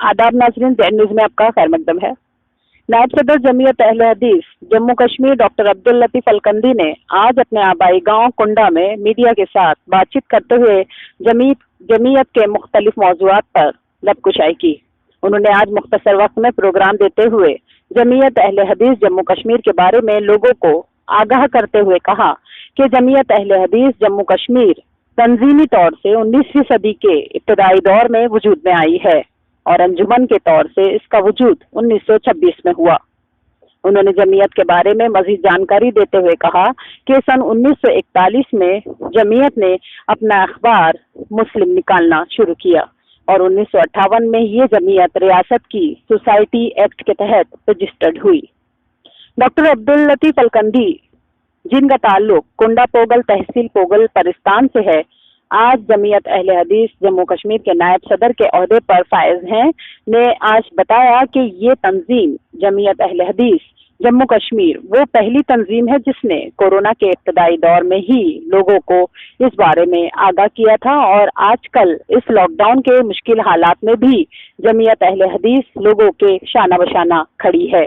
आदाब नाज़रीन, Z news में आपका खैर मकदम है। नायब सदर जमीयत अहले हदीस जम्मू कश्मीर डॉक्टर अब्दुल लतीफ अलकंदी ने आज अपने आबाई गांव कुंडा में मीडिया के साथ बातचीत करते हुए जमीयत के मुख्तलिफ मौज़ूआत पर लबकुशाई की। उन्होंने आज मुख्तसर वक्त में प्रोग्राम देते हुए जमीयत अहले हदीस जम्मू कश्मीर के बारे में लोगों को आगाह करते हुए कहा कि जमीयत अहले हदीस जम्मू कश्मीर तंजीमी तौर से 19वीं सदी के इब्तदाई दौर में वजूद में आई है और अंजुमन के तौर से इसका वजूद 1926 में हुआ। उन्होंने जमीयत के बारे में मजीद जानकारी देते हुए कहा कि सन 1941 में जमीयत ने अपना अखबार मुस्लिम निकालना शुरू किया और 1958 में ये जमीयत रियासत की सोसाइटी एक्ट के तहत रजिस्टर्ड हुई। डॉक्टर अब्दुल लतीफ अलकंदी, जिनका ताल्लुक कुंडा पोगल तहसील पोगल परिस्तान से है, आज जमीयत अहले हदीस जम्मू कश्मीर के नायब सदर के ओहदे पर फायज हैं, ने आज बताया कि ये तंजीम जमीयत अहले हदीस जम्मू कश्मीर वो पहली तंजीम है जिसने कोरोना के इब्तदाई दौर में ही लोगों को इस बारे में आगाह किया था और आजकल इस लॉकडाउन के मुश्किल हालात में भी जमीयत अहले हदीस लोगों के शाना बशाना खड़ी है।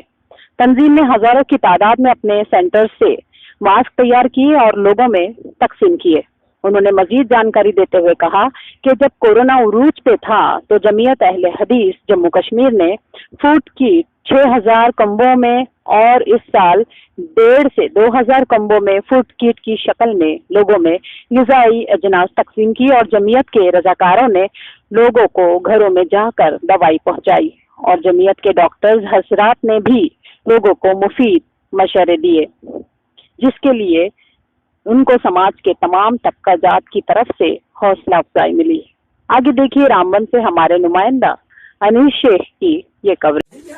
तंजीम ने हजारों की तादाद में अपने सेंटर से मास्क तैयार किए और लोगों में तकसीम किए। उन्होंने मजीद जानकारी देते हुए कहा कि जब कोरोना उरूज पे था तो जमीयत अहले हदीस जम्मू कश्मीर ने फूड किट 6000 कम्बों में और इस साल 1.5 से 2000 कम्बों में फूड किट की शक्ल में लोगों में ग़िज़ाई अजनास तकसीम की और जमीयत के रजाकारों ने लोगों को घरों में जाकर दवाई पहुंचाई और जमीयत के डॉक्टर्स हजरात ने भी लोगों को मुफीद मशवरे दिए, जिसके लिए उनको समाज के तमाम तबकाजात की तरफ से हौसला अफजाई मिली। आगे देखिए रामबन से हमारे नुमाइंदा अनीस शेख की ये कवरेज।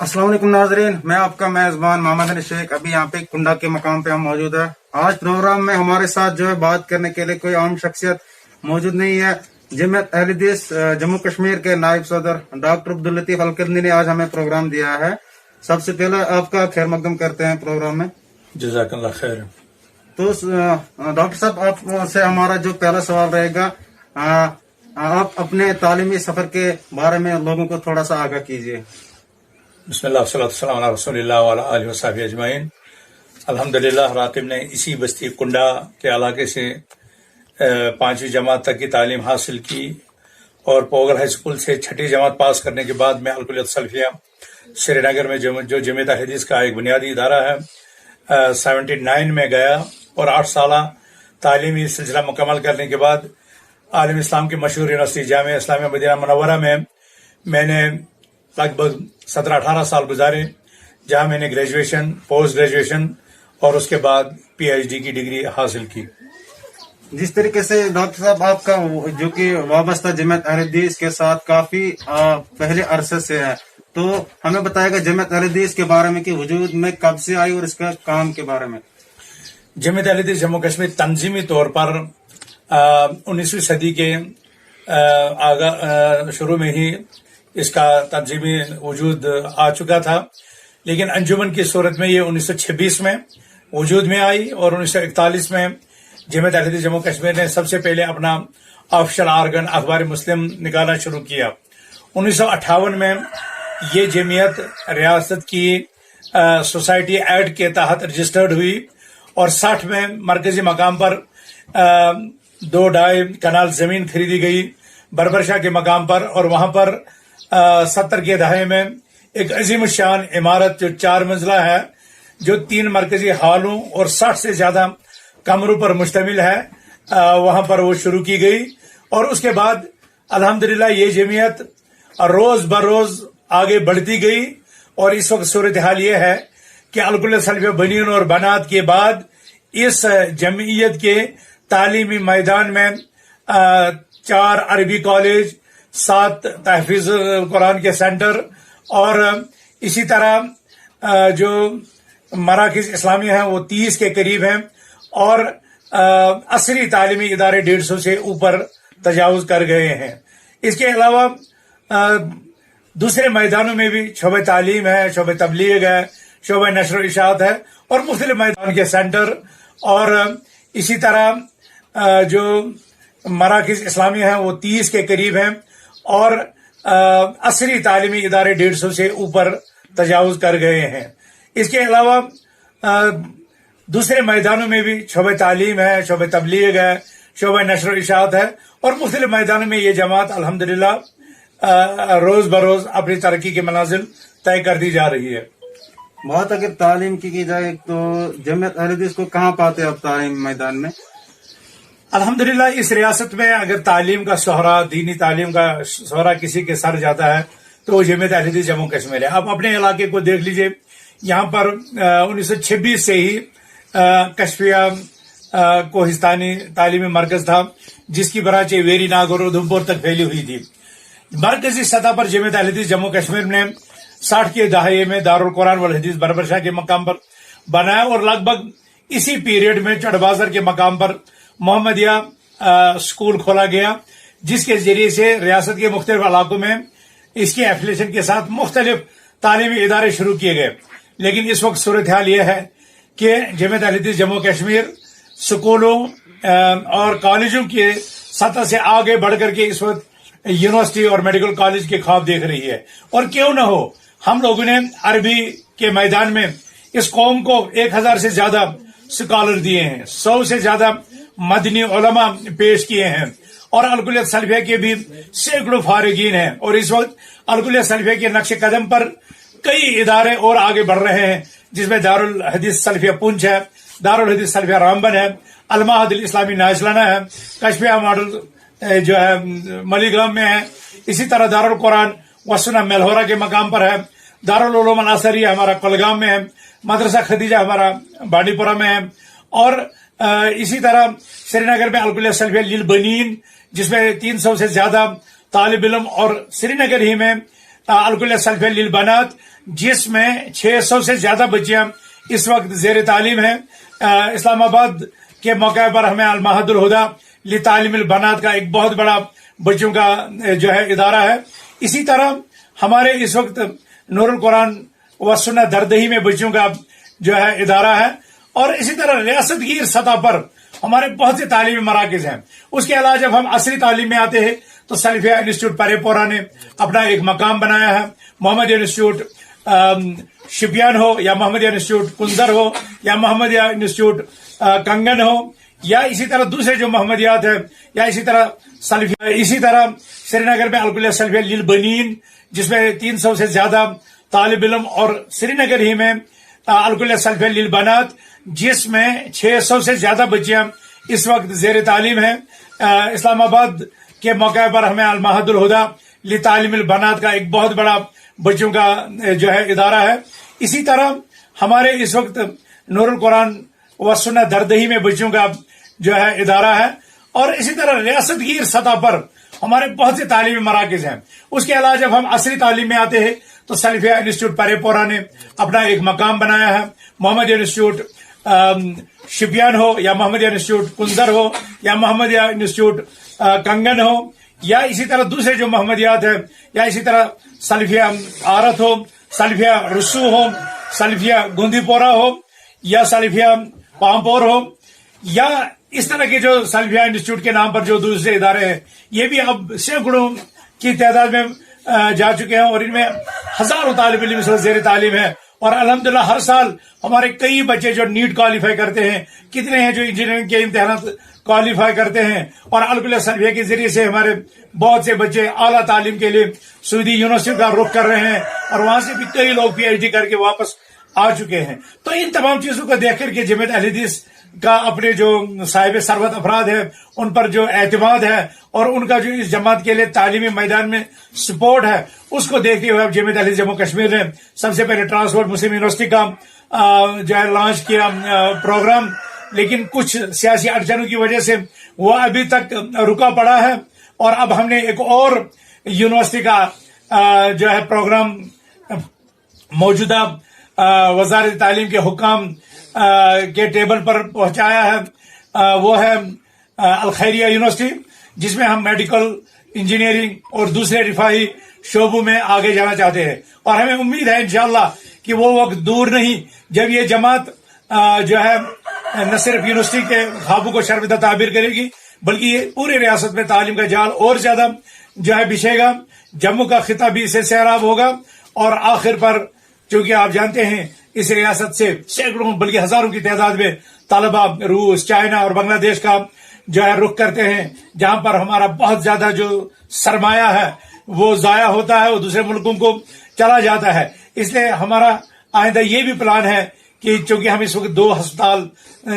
अस्सलाम वालेकुम नाज़रीन, मैं आपका मेज़बान मोहम्मद अनीस शेख। अभी यहाँ पे कुंडा के मकाम पे हम मौजूद है। आज प्रोग्राम में हमारे साथ जो है बात करने के लिए कोई आम शख्सियत मौजूद नहीं है। जमीयत अहले हदीस जम्मू कश्मीर के नायब सदर डॉक्टर अब्दुल लतीफ अलकंदी ने आज हमें प्रोग्राम दिया है। सबसे पहले आपका खैर मकदम करते हैं प्रोग्राम में। जज़ाकल्लाह खैर। तो डॉक्टर साहब, आपसे हमारा जो पहला सवाल रहेगा, आप अपने तालीमी सफर के बारे में लोगों को थोड़ा सा आगाह कीजिए। बिस्मिल्लाह वस्सलातु वस्सलामु अला रसूलिल्लाह व अला आलिहि वसहबिहि अजमईन। अल्हम्दुलिल्लाह, राकिब ने इसी बस्ती कुंडा के इलाके से 5वीं जमात तक की तालीम हासिल की और पोगल हाई स्कूल से 6ठी जमात पास करने के बाद मैं अल-कुल्लियत सलफिया श्रीनगर में जो जमीयत अहले हदीस का एक बुनियादी इदारा है 79 में गया और 8 साल तालीमी सिलसिला मुकम्मल करने के बाद आलम इस्लाम की मशहूर university Jamia Islamia Medina Munawwara में मैंने लगभग 17-18 साल गुजारे, जहां मैंने ग्रेजुएशन, पोस्ट ग्रेजुएशन और उसके बाद PhD की डिग्री हासिल की। जिस तरीके से डॉक्टर साहब आपका जो कि वाबस्ता जमीयत अहले हदीस के साथ काफी पहले अरसे से है, तो हमें बताएगा जमीयत अहले हदीस के बारे में कि वजूद में कब से आई और इसका काम के बारे में। जमीयत अहले हदीस जम्मू कश्मीर तंजीमी तौर पर 19वीं सदी के शुरू में ही इसका तंजीमी वजूद आ चुका था, लेकिन अंजुमन की सूरत में ये 1926 में वजूद में आई और 1941 में जमीयत अहले हदीस जम्मू कश्मीर ने सबसे पहले अपना ऑफिशियल आर्गन अखबार मुस्लिम निकालना शुरू किया। 1958 में ये जमीयत रियासत की सोसाइटी एक्ट के तहत रजिस्टर्ड हुई और 60 में मरकजी मकाम पर 2-2.5 कनाल जमीन खरीदी गई बरबरशाह के मकाम पर और वहां पर 70 के दहाके में एक अजीम शान इमारत जो 4 मंजिला है, जो 3 मरकजी हालों और 60 से ज्यादा कमरों पर मुश्तमिल है, वहां पर वो शुरू की गई और उसके बाद अल्हम्दुलिल्लाह ये जमीयत रोज बरोज आगे बढ़ती गई और इस वक्त सूरत हाल ये है कि अल-कुल्लियत सलफिया बनीन और बनात के बाद इस जमीयत के तालीमी मैदान में 4 अरबी कॉलेज, 7 तहफीज कुरान के सेंटर और इसी तरह जो मराकिज इस्लामी हैं वो 30 के करीब हैं और असली तालीमी इदारे 150 से ऊपर तजावुज कर गए हैं। इसके अलावा दूसरे मैदानों में भी शोबे तालीम है, शोबे तबलीग है, शोबे नशर इशात है और मुख्तलिफ मैदान के सेंटर और इसी तरह जो मराकिज इस्लामी हैं वो 30 के करीब हैं और असरी तालीमी इदारे 150 से ऊपर तजावुज कर गए हैं। इसके अलावा दूसरे मैदानों में भी शोबे तालीम है, शोबे तबलीग है, शोबे नशर इशात है और मुख्तलिफ मैदानों में ये जमात अल्हम्दुलिल्लाह रोज बरोज अपनी तरक्की के मनाजिल तय करती जा रही है। बात अगर तालीम की जाए तो जमात अहले हदीस को कहाँ पाते हैं आप तालीम मैदान में? अल्हम्दुलिल्लाह इस रियासत में अगर तालीम का सोहरा, दीनी तालीम का सोहरा किसी के सर जाता है तो वो जमात अहले हदीस जम्मू कश्मीर है। आप अपने इलाके को देख लीजिए, यहाँ पर 1926 से ही कश्फिया कोहिस्तानी तालीमी मरकज था, जिसकी बराचे वेरी नाग और उधमपुर तक फैली हुई थी। मरकजी सतह पर जमात अहले हदीस जम्मू कश्मीर ने 60 के दहाके में दारुल कुरान वल हदीस बरबरशाह के मकाम पर बनाया और लगभग इसी पीरियड में चढ़बाजर के मकाम पर मोहम्मदिया स्कूल खोला गया, जिसके जरिए से रियासत के मुख्तलिफ इलाकों में इसके एफिलिएशन के साथ मुख्तलिफ तालीमी इदारे शुरू किए गए। लेकिन इस वक्त सूरत हाल यह है कि जमात अहले हदीस जम्मू कश्मीर स्कूलों और कॉलेजों के सतह से आगे बढ़ करके इस वक्त यूनिवर्सिटी और मेडिकल कॉलेज के ख्वाब देख रही है। और क्यों न हो, हम लोगों ने अरबी के मैदान में इस कौम को 1000 से ज्यादा स्कॉलर दिए हैं, 100 से ज्यादा मदनी उलमा पेश किए हैं और अलकुलियत सल्फिया के भी सैकड़ों फारिगीन हैं। और इस वक्त अलकुलियत सल्फिया के नक्शे कदम पर कई इदारे और आगे बढ़ रहे हैं, जिसमें दारुल हदीस सल्फिया पुंछ है, दारुल हदीस सल्फिया रामबन है, अलमाहद इस्लामी नाइसलाना है, कश्फिया मॉडल जो है मलीग्राम में है, इसी तरह दारुल कुरान व सुन्नह मेलहोरा के मकाम पर है, दारुल उलूम अल असरिया हमारा कुलगाम में है, मदरसा खदीजा हमारा बांडीपुरा में है और इसी तरह श्रीनगर में अलकुलियत सल्फिया लिल बनीन, जिसमें 300 से ज्यादा तालिब इल्म, और श्रीनगर ही में अलकुलियत सल्फिया लिल बनात, जिसमें 600 से ज्यादा बच्चियां इस वक्त जेर तालीम है। इस्लामाबाद के मौके पर हमें अलमाहदुल हुदा ली तालीमिल बनात का एक बहुत बड़ा बच्चों का जो है इदारा है। इसी तरह हमारे इस वक्त नूरुल कुरान व सुन्नह दरदही में बच्चों का जो है इदारा है और इसी तरह रियासत की सतह पर हमारे बहुत से तालीमी मराकज हैं। उसके अलावा जब हम असरी तालीम में आते हैं तो सल्फिया इंस्टीट्यूट परेपोरा ने अपना एक मकाम बनाया है। मोहम्मदिया इंस्टीट्यूट शिपियान हो या मोहम्मदिया इंस्टीट्यूट कुंदर हो या मोहम्मदिया इंस्टीट्यूट कंगन हो या इसी तरह दूसरे जो मोहम्मदियात है या इसी तरह सल्फिया, इसी तरह श्रीनगर में अलकुलियत सल्फिया लिल बनीन, जिसमें 300 से ज्यादा तालिब इल्म, और श्रीनगर ही में अलकुलियत सल्फिया लिल बनात, जिसमें 600 से ज्यादा बच्चियां इस वक्त जेर तालीम है। इस्लामाबाद के मौके पर हमें अलमाहदुल हुदा ली तालीमिल बनात का एक बहुत बड़ा बच्चों का जो है इदारा है। इसी तरह हमारे इस वक्त नूरुल कुरान व सुन्नह दरदही में बच्चों का जो है इदारा है और इसी तरह रियासत की सतह पर हमारे बहुत से तालीमी मराकज हैं। उसके अलावा जब हम असरी तालीम में आते हैं तो सल्फिया इंस्टीट्यूट परेपोरा ने अपना एक मकाम बनाया है। मोहम्मदिया इंस्टीट्यूट शिपियान हो या मोहम्मदिया इंस्टीट्यूट कुंदर हो या मोहम्मदिया इंस्टीट्यूट कंगन हो या इसी तरह दूसरे जो मोहम्मदियात है या इसी तरह सल्फिया आरत हो, सल्फिया रुसू हो, सल्फिया गुंदीपोरा हो या सल्फिया पामपोर हो या इस तरह के जो सल्फिया इंस्टीट्यूट के नाम पर जो दूसरे इदारे हैं, ये भी अब सैकड़ों की तादाद में जा चुके हैं और इनमें हजारों तालिब इल्म जेर तालीम है। और अल्हम्दुलिल्लाह हर साल हमारे कई बच्चे जो नीट क्वालिफाई करते हैं, कितने हैं जो इंजीनियरिंग के इम्तिहान क्वालिफाई करते हैं और अलकुलियत सल्फिया के जरिए से हमारे बहुत से बच्चे आला तालीम के लिए सऊदी यूनिवर्सिटी का रुख कर रहे हैं और वहां से भी कई लोग PhD करके वापस आ चुके हैं। तो इन तमाम चीजों को देख करके जमात अहले हदीस का अपने जो साहिब सरवत अफराद है उन पर जो एतमाद है और उनका जो इस जमात के लिए तालीमी मैदान में सपोर्ट है, उसको देखते हुए अब जमात अहले हदीस जम्मू कश्मीर ने सबसे पहले ट्रांसपोर्ट मुस्लिम यूनिवर्सिटी का जो है लॉन्च किया प्रोग्राम, लेकिन कुछ सियासी अड़चनों की वजह से वो अभी तक रुका पड़ा है और अब हमने एक और यूनिवर्सिटी का जो है प्रोग्राम मौजूदा वजारत तालीम के हुक्काम के टेबल पर पहुंचाया है। वो है अल खैरिया यूनिवर्सिटी, जिसमें हम मेडिकल, इंजीनियरिंग और दूसरे रिफाही शोबों में आगे जाना चाहते हैं और हमें उम्मीद है इंशाअल्लाह कि वो वक्त दूर नहीं जब ये जमात जो है न सिर्फ यूनिवर्सिटी के ख्वाबों को शर्मिंदा ताबीर करेगी बल्कि ये पूरे रियासत में तालीम का जाल और ज्यादा जो है बिछेगा, जम्मू का खिता भी इससे सैराब होगा। और आखिर पर चूंकि आप जानते हैं इस रियासत से सैकड़ों बल्कि हजारों की तादाद में तालिबा रूस, चाइना और बांग्लादेश का जो है रुख करते हैं, जहां पर हमारा बहुत ज्यादा जो सरमाया है वो जाया होता है, वो दूसरे मुल्कों को चला जाता है। इसलिए हमारा आइंदा ये भी प्लान है कि चूंकि हम इस वक्त 2 अस्पताल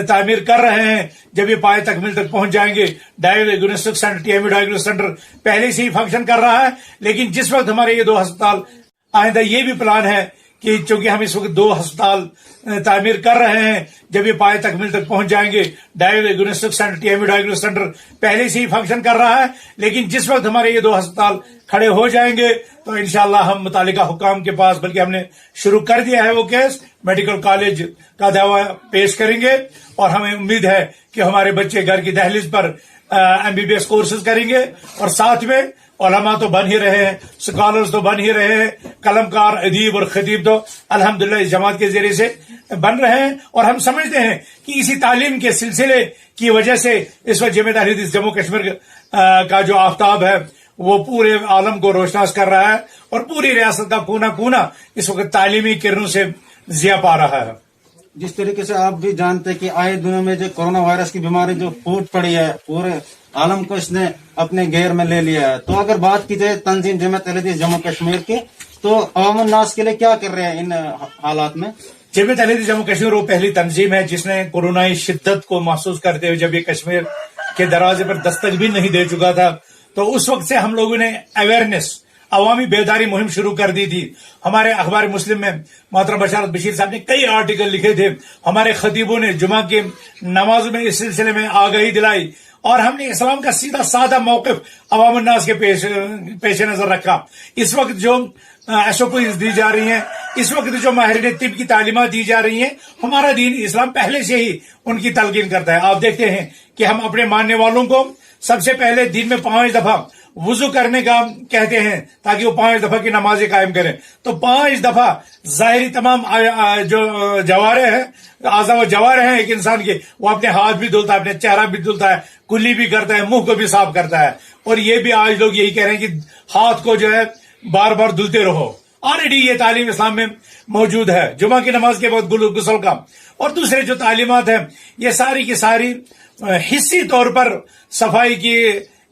तामीर कर रहे हैं, जब ये पाए तकमील तक पहुंच जाएंगे, डायग्नोस्टिक सेंटर, टीएमई डायग्नोस्टिक सेंटर पहले से ही फंक्शन कर रहा है, लेकिन जिस वक्त हमारे ये 2 अस्पताल, आइंदा ये भी प्लान है कि चूंकि हम इस वक्त 2 अस्पताल तामीर कर रहे हैं, जब ये पाए तकमील तक पहुंच जाएंगे, डायग्नोस्टिक सेंटर, टीएमई डायग्नोस्टिक सेंटर पहले से ही फंक्शन कर रहा है, लेकिन जिस वक्त हमारे ये 2 अस्पताल खड़े हो जाएंगे तो इंशाअल्लाह हम मुतालिका हुकाम के पास, बल्कि हमने शुरू कर दिया है वो केस, मेडिकल कॉलेज का दावा पेश करेंगे और हमें उम्मीद है कि हमारे बच्चे घर की दहलीज पर एमबीबीएस कोर्सेज करेंगे। और साथ में उलमा तो बन ही रहे हैं, स्कॉलर्स तो बन ही रहे हैं, कलमकार, अदीब और खतीब तो अल्हम्दुलिल्लाह इस जमात के जरिए से बन रहे हैं। और हम समझते हैं कि इसी तालीम के सिलसिले की वजह से इस वक्त जमीयत अहले हदीस जम्मू कश्मीर का जो आफ्ताब है वो पूरे आलम को रोशनास कर रहा है और पूरी रियासत का कोना कोना इस वक्त तालीमी किरणों से जिया पा रहा है। जिस तरीके से आप भी जानते हैं कि आए दिनों में जो कोरोना वायरस की बीमारी जो फूट पड़ी है, पूरे आलम को इसने अपने घेर में ले लिया है। तो अगर बात की जाए तंजीम जमीयत अहले हदीस जम्मू कश्मीर की, तो अवाम नास के लिए क्या कर रहे हैं इन हालात में? जमीयत अहले हदीस जम्मू कश्मीर वो पहली तंजीम है जिसने कोरोनाई शिद्दत को महसूस करते हुए, जब ये कश्मीर के दरवाजे पर दस्तक भी नहीं दे चुका था, तो उस वक्त से हम लोगों ने अवेयरनेस, अवामी बेदारी मुहिम शुरू कर दी थी। हमारे अखबार मुस्लिम में मोहतरम बशारत बशीर साहब ने कई आर्टिकल लिखे थे, हमारे खतीबों ने जुमा की नमाजों में इस सिलसिले में आगाही दिलाई और हमने इस्लाम का सीधा साधा मौक़िफ़ अवाम उन्नास के पेश नजर रखा। इस वक्त जो एसओपीज दी जा रही हैं, इस वक्त जो माहिरीन तिब की तालीमात दी जा रही हैं, हमारा दीन इस्लाम पहले से ही उनकी तलकीन करता है। आप देखते हैं कि हम अपने मानने वालों को सबसे पहले दिन में 5 दफा वुजू करने का कहते हैं ताकि वो 5 दफा की नमाजें कायम करें। तो 5 दफा जाहिरी तमाम जो जवारे हैं, आज़ा व जवारे हैं एक इंसान के, वो अपने हाथ भी धुलता है, अपने चेहरा भी धुलता है, कुल्ली भी करता है, मुंह को भी साफ करता है। और ये भी आज लोग यही कह रहे हैं कि हाथ को जो है बार बार धुलते रहो। ऑलरेडी ये तालीम इस्लाम में मौजूद है, जुमा की नमाज के बाद गुस्ल का। और दूसरे जो तालीमात है ये सारी की सारी हिस्सी तौर पर सफाई की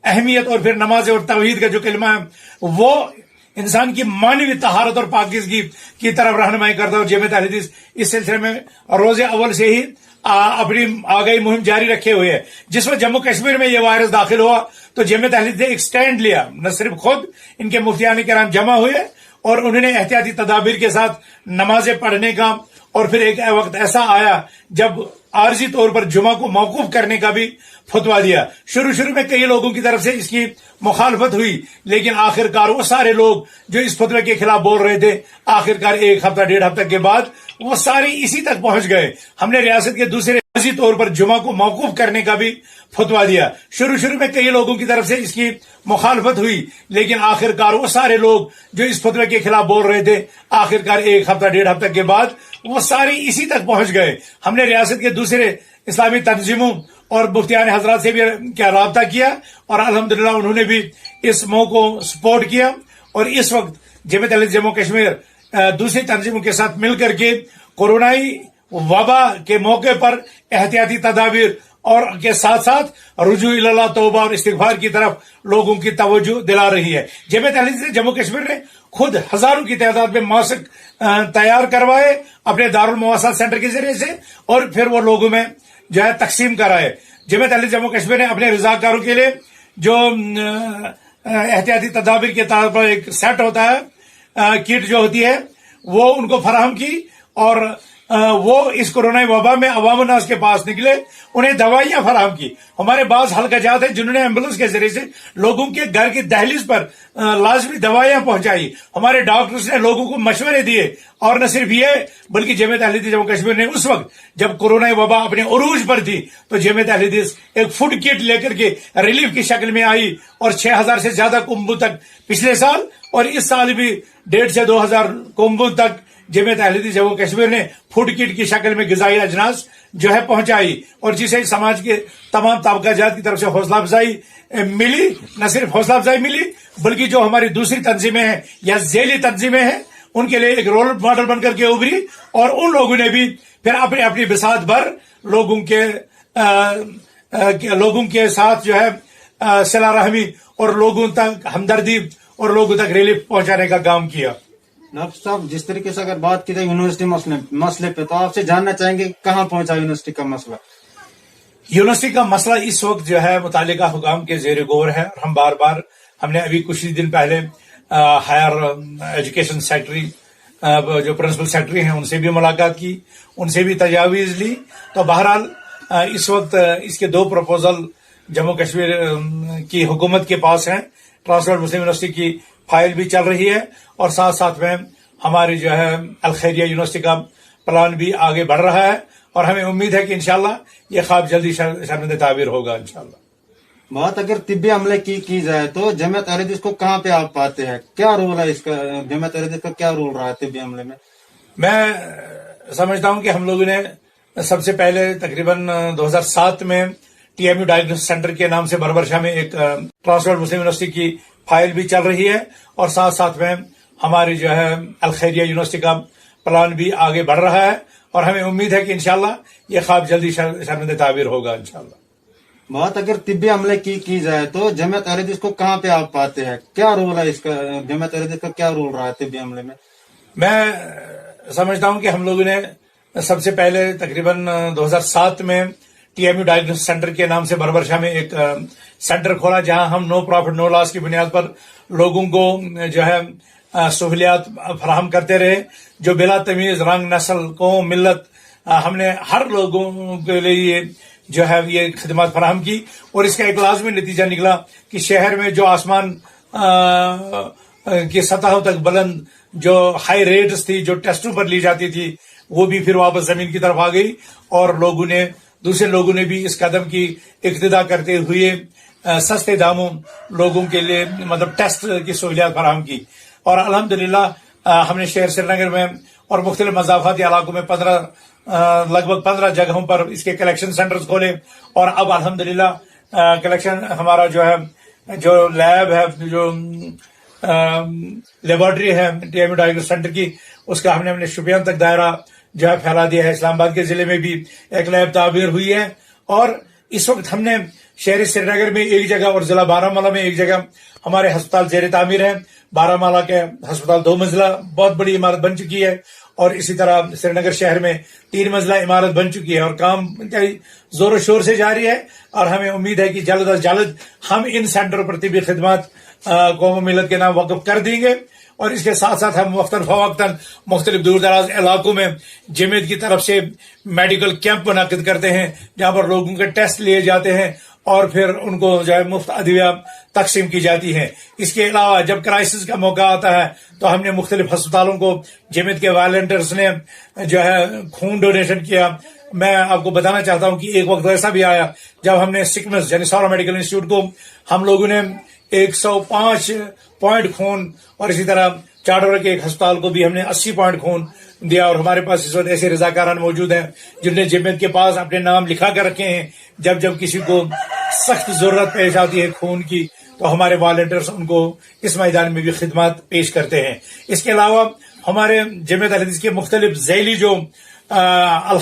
अहमियत और फिर नमाज और तौहीद का जो कलमा है वो इंसान की मानवी तहारत और पाकीज़गी की तरफ रहनुमाई करता है। और जमीयत अहले हदीस इस सिलसिले में रोजे अव्वल से ही अपनी आगाही मुहिम जारी रखे हुए है। जिस वक्त जम्मू कश्मीर में यह वायरस दाखिल हुआ तो जमीयत अहले हदीस ने एक स्टैंड लिया, न सिर्फ खुद इनके मुफ्तियान किराम जमा हुए और उन्होंने एहतियाती तदाबीर के साथ नमाजें पढ़ने का, और फिर एक वक्त ऐसा आया जब आर्जी तौर पर जुमा को मौकूफ करने का भी फतवा दिया। शुरू में कई लोगों की तरफ से इसकी मुखालफत हुई, लेकिन आखिरकार वो सारे लोग जो इस फतवे के खिलाफ बोल रहे थे, आखिरकार 1 हफ्ता 1.5 हफ्ते के बाद वो सारे इसी तक पहुंच गए। हमने रियासत के दूसरे आर्जी तौर पर जुमा को मौकूफ करने का भी फतवा दिया। शुरू में कई लोगों की तरफ से इसकी मुखालफत हुई, लेकिन आखिरकार वो सारे लोग जो इस फतवे के खिलाफ बोल रहे थे, आखिरकार 1 हफ्ता 1.5 हफ्ते के बाद वो सारे इसी तक पहुंच गए। हमने रियासत के दूसरे इस्लामी तंजीमों और मुफ्तियान हजरात से भी क्या राब्ता किया और अल्हम्दुलिल्लाह उन्होंने भी इस मुंह को सपोर्ट किया। और इस वक्त जमीयत अहले जम्मू कश्मीर दूसरी तंजीमों के साथ मिलकर के कोरोनाई वबा के मौके पर एहतियाती तदाबीर और के साथ साथ रुजू इल्लाह तौबा और इस्तिगफार की तरफ लोगों की तवज्जो दिला रही है। जमीयत अहले हदीस जम्मू कश्मीर ने खुद हजारों की तादाद में मास्क तैयार करवाए अपने दारुल मुवासात सेंटर के जरिए से और फिर वो लोगों में जो है तकसीम कराए। जमीयत अहले जम्मू कश्मीर ने अपने रजाकारों के लिए जो एहतियाती तदाबीर के तौर पर एक सेट होता है, किट जो होती है वो उनको फराहम की और वो इस कोरोना वबा में अवाम उन्नास के पास निकले, उन्हें दवाइयां फराहम की। हमारे पास हल्काजात हैं जिन्होंने एम्बुलेंस के जरिए से लोगों के घर की दहलीज पर लाजमी दवाइयां पहुंचाई। हमारे डॉक्टर्स ने लोगों को मशवरे दिए और न सिर्फ ये बल्कि जमीयत अहले हदीस जम्मू कश्मीर ने उस वक्त जब कोरोना वबा अपने उरूज पर थी तो जमीयत अहले हदीस एक फूड किट लेकर के रिलीफ की शक्ल में आई और 6000 से ज्यादा कुंभों तक पिछले साल और इस साल भी 1.5 से 2,000 कुंभों तक जमीयत अहले हदीस जम्मू कश्मीर ने फूड किट की शक्ल में ग़िज़ाई अजनास जो है पहुंचाई और जिसे समाज के तमाम तबकाजात की तरफ से हौसला अफजाई मिली। न सिर्फ हौसला अफजाई मिली बल्कि जो हमारी दूसरी तंजीमें हैं या झेली तंजीमें हैं उनके लिए एक रोल मॉडल बनकर के उभरी और उन लोगों ने भी फिर अपनी अपनी बिसात भर लोगों के साथ जो है सिला रहमी और लोगों तक हमदर्दी और लोगों तक रिलीफ पहुंचाने का काम किया। डॉक्टर साहब, जिस तरीके से अगर बात की जाए यूनिवर्सिटी मसले पे, तो आपसे जानना चाहेंगे कहाँ पहुंचा यूनिवर्सिटी का मसला? यूनिवर्सिटी का मसला इस वक्त जो है मुतालिका हुकाम के ज़ेर गौर है। हम बार बार हमने अभी कुछ ही दिन पहले हायर एजुकेशन सेक्रेटरी जो प्रिंसिपल सेक्रेटरी हैं उनसे भी मुलाकात की, उनसे भी तजावीज़ ली। तो बहरहाल इस वक्त इसके 2 प्रपोजल जम्मू कश्मीर की हुकूमत के पास हैं। ट्रांसवर्ल्ड मुस्लिम यूनिवर्सिटी की फाइल भी चल रही है और साथ साथ में हमारी जो है अल खैरिया यूनिवर्सिटी का प्लान भी आगे बढ़ रहा है और हमें उम्मीद है कि इंशाल्लाह ये ख्वाब जल्दी शर्मिंद ताबीर होगा इंशाल्लाह। बात अगर तिब्बी अमले की जाए तो जमीयत अहले हदीस को कहाँ पे आप पाते हैं? क्या रोल है इसका? जमीयत अहले हदीस का क्या रोल रहा है तिब्बी अमले में? मैं समझता हूं कि हम लोगों ने सबसे पहले तकरीबन 2007 में TMU डायग्नोस्टिक सेंटर के नाम से बरबरशाह में एक ट्रांसवर्ल्ड मुस्लिम यूनिवर्सिटी की फाइल भी चल रही है और साथ साथ में हमारी जो है अल खैरिया यूनिवर्सिटी का प्लान भी आगे बढ़ रहा है और हमें उम्मीद है कि इंशाल्लाह ये ख्वाब जल्दी शर्मिंद ताबीर होगा इंशाल्लाह। बात अगर तिब्बी अमले की जाए तो जमीयत अहले हदीस को कहाँ पे आप पाते हैं? क्या रोल है इसका? जमीयत अहले हदीस का क्या रोल रहा है तिब्बी अमले में? मैं समझता हूं कि हम लोगों ने सबसे पहले तकरीबन 2007 में TMU डायग्नोस्टिक सेंटर के नाम से बरबरशाह में एक सेंटर खोला जहां हम नो प्रॉफिट नो लॉस की बुनियाद पर लोगों को जो है सहूलियात फराहम करते रहे, जो बिला तमीज रंग नस्ल कौम मिल्लत हमने हर लोगों के लिए जो है ये खिदमत फराहम की और इसका एक लाजमी नतीजा निकला कि शहर में जो आसमान की सतहों तक बुलंद जो हाई रेट्स थी जो टेस्टों पर ली जाती थी वो भी फिर वापस जमीन की तरफ आ गई और दूसरे लोगों ने भी इस कदम की इक्तिदा करते हुए सस्ते दामों लोगों के लिए मतलब टेस्ट की सहूलियत फराहम की और अल्हम्दुलिल्लाह हमने शहर श्रीनगर में और मुख्तलिफ मज़ाफ़ाती इलाकों में लगभग 15 जगहों पर इसके कलेक्शन सेंटर्स खोले और अब अल्हम्दुलिल्लाह कलेक्शन हमारा जो है जो लैब है जो लेबोरेटरी है TMU डायग्नोस्टिक सेंटर की उसका हमने शुपियां तक दायरा जो है फैला दिया है। इस्लामाबाद के जिले में भी एक लैब ताबीर हुई है और इस वक्त हमने शहर श्रीनगर में एक जगह और जिला बारामूला में एक जगह हमारे अस्पताल जेर तामीर है। बारामूला के अस्पताल 2 मंजिला बहुत बड़ी इमारत बन चुकी है और इसी तरह श्रीनगर शहर में 3 मंजिला इमारत बन चुकी है और काम जोरों शोर से जारी है और हमें उम्मीद है कि जल्द अज जल्द हम इन सेंटरों पर तिब्बी खिदमत कौम मिलत के नाम वक़्फ़ कर देंगे और इसके साथ साथ हम वक्तन फवक्तन मुख्तलिफ दूर दराज इलाकों में जमीयत की तरफ से मेडिकल कैंप मुनाकिद करते हैं जहां पर लोगों के टेस्ट लिए जाते हैं और फिर उनको जो है मुफ्त अदविया तकसीम की जाती है। इसके अलावा जब क्राइसिस का मौका आता है तो हमने मुख्तलिफ अस्पतालों को जमीयत के वॉलंटियर्स ने जो है खून डोनेशन किया। मैं आपको बताना चाहता हूं कि एक वक्त ऐसा भी आया जब हमने सिकमस यानी सौरा मेडिकल इंस्टीट्यूट को हम लोगों ने 105 पॉइंट खून और इसी तरह चाडोरा के एक अस्पताल को भी हमने 80 पॉइंट खून दिया और हमारे पास इस वक्त ऐसे रजाकारान मौजूद हैं जिन्होंने जमीयत के पास अपने नाम लिखा कर रखे हैं। जब किसी को सख्त जरूरत पेश आती है खून की तो हमारे वॉलंटियर्स उनको इस मैदान में भी खिदमत पेश करते हैं। इसके अलावा हमारे जमीयत अहले हदीस के मुख्तलिफ झैली जो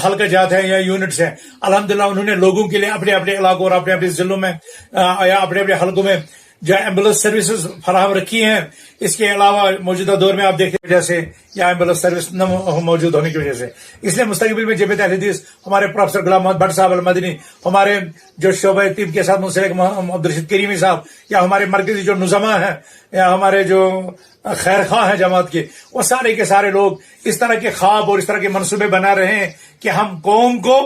हल्का जात है या यूनिट्स हैं अल्हम्दुलिल्लाह उन्होंने लोगों के लिए अपने अपने इलाकों और अपने अपने जिलों में या अपने अपने हल्कों में जो एम्बुलेंस सर्विसेज फराहम रखी हैं। इसके अलावा मौजूदा दौर में आप देखते हैं जैसे या एम्बुलेंस सर्विस न मौजूद होने की वजह से इसलिए मुस्तकबिल में जमीयत अहले हदीस हमारे प्रोफेसर गुलाम मोहम्मद भट्ट साहब अल-मदनी हमारे जो शोबा तिब के साथ मुंसलिक अब्दुल करीमी साहब या हमारे मरकजी जो नुज़मा हैं या हमारे जो खैर खां हैं जमात के वो सारे के सारे लोग इस तरह के ख्वाब और इस तरह के मनसूबे बना रहे हैं कि हम कौम को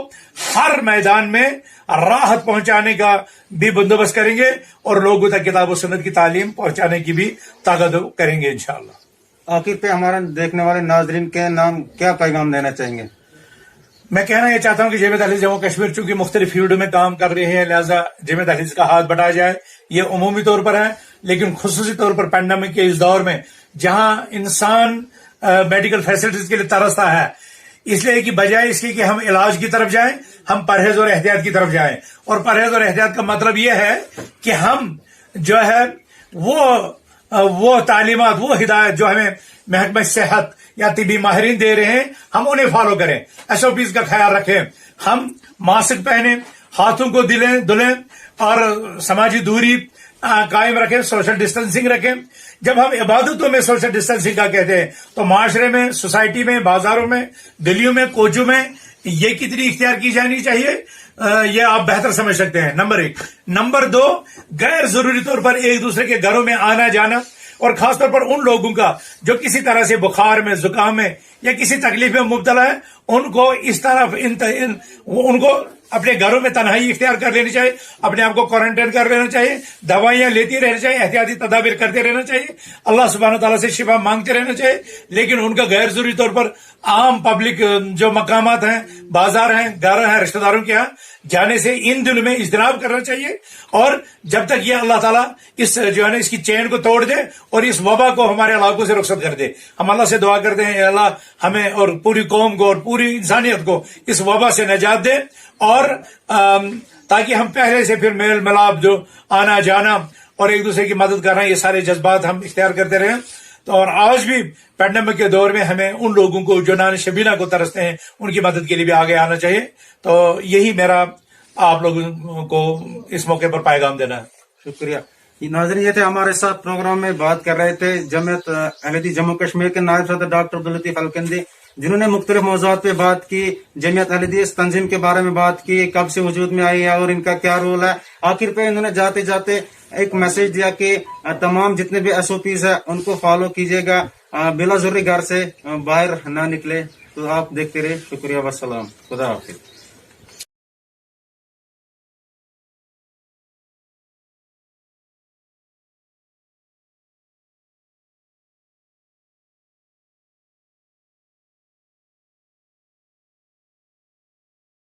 हर मैदान में राहत पहुंचाने का भी बंदोबस्त करेंगे और लोगों तक किताब और सुन्नत की तालीम पहुंचाने की भी ताकत करेंगे इंशाअल्लाह। आखिर पे हमारे देखने वाले नाजरीन के नाम क्या पैगाम देना चाहेंगे? मैं कहना यह चाहता हूं कि जमीयत अहले हदीस जम्मू कश्मीर चूंकि मुख्तलिफ फील्ड में काम कर रही है लिहाजा जमीयत अहले हदीस का हाथ बढ़ाया जाए। ये उमूमी तौर पर है लेकिन खुसूसी तौर पर पैंडेमिक के इस दौर में जहां इंसान मेडिकल फैसिलिटीज के लिए तरसता है, इसलिए कि बजाय इसके कि हम इलाज की तरफ जाएं, हम परहेज और एहतियात की तरफ जाएं। और परहेज और एहतियात का मतलब यह है कि हम जो है वो तालीमात, वो हिदायत जो हमें महकमा सेहत या तिबी माहिरीन दे रहे हैं, हम उन्हें फॉलो करें, SOPs का ख्याल रखें, हम मास्क पहने, हाथों को धुलें और समाजी दूरी कायम रखें, सोशल डिस्टेंसिंग रखें। जब हम इबादतों में सोशल डिस्टेंसिंग का कहते हैं तो माशरे में, सोसाइटी में, बाजारों में, गलियों में, कोचों में ये कितनी इख्तियार की जानी चाहिए, ये आप बेहतर समझ सकते हैं, नंबर 1। नंबर 2, गैर जरूरी तौर पर एक दूसरे के घरों में आना जाना, और खासतौर पर उन लोगों का जो किसी तरह से बुखार में, जुकाम में या किसी तकलीफ में मुब्तला है, उनको इस तरफ उनको अपने घरों में तन्हाई इख्तियार कर लेनी चाहिए, अपने आप को क्वारंटाइन कर लेना चाहिए, दवाइयां लेती रहनी चाहिए, एहतियाती तदाबीर करते रहना चाहिए, अल्लाह सुब्हानहू तआला से शिफा मांगते रहना चाहिए। लेकिन उनका गैर जरूरी तौर पर आम पब्लिक जो मकामात हैं, बाजार हैं, घर हैं, रिश्तेदारों के यहाँ जाने से इन दिनों में इज्तनाब करना चाहिए। और जब तक ये अल्लाह ताला इस जो है ना इसकी चेन को तोड़ दे और इस वबा को हमारे इलाकों से रुखसत कर दे, हम अल्लाह से दुआ करते हैं अल्लाह हमें और पूरी कौम को और पूरी इंसानियत को इस वबा से निजात दे, और ताकि हम पहले से फिर मेल मिलाप, जो आना जाना और एक दूसरे की मदद करना, ये सारे जज्बात हम इख्तियार करते रहें। तो और आज भी पैंडेमिक के दौर में हमें उन लोगों को जो नान शबीना को तरसते हैं, उनकी मदद के लिए भी आगे आना चाहिए। तो यही मेरा आप लोगों को इस मौके पर पैगाम देना है। शुक्रिया। नाज़रीन, ये थे हमारे साथ प्रोग्राम में बात कर रहे थे जमीयत अहले हदीस जम्मू कश्मीर के नायब सदर डॉक्टर अब्दुल लतीफ अलकंदी, जिन्होंने मुख्तलिफ मौज़ूआत पे बात की, जमीयत अहले हदीस तंजीम के बारे में बात की, कब से वजूद में आई है और इनका क्या रोल है। आखिर पे इन्होंने जाते जाते एक मैसेज दिया कि तमाम जितने भी SOPs है उनको फॉलो कीजिएगा, बिला जरूरी घर से बाहर ना निकले। तो आप देखते रहे, शुक्रिया, वस्सलाम, खुदा हाफिज।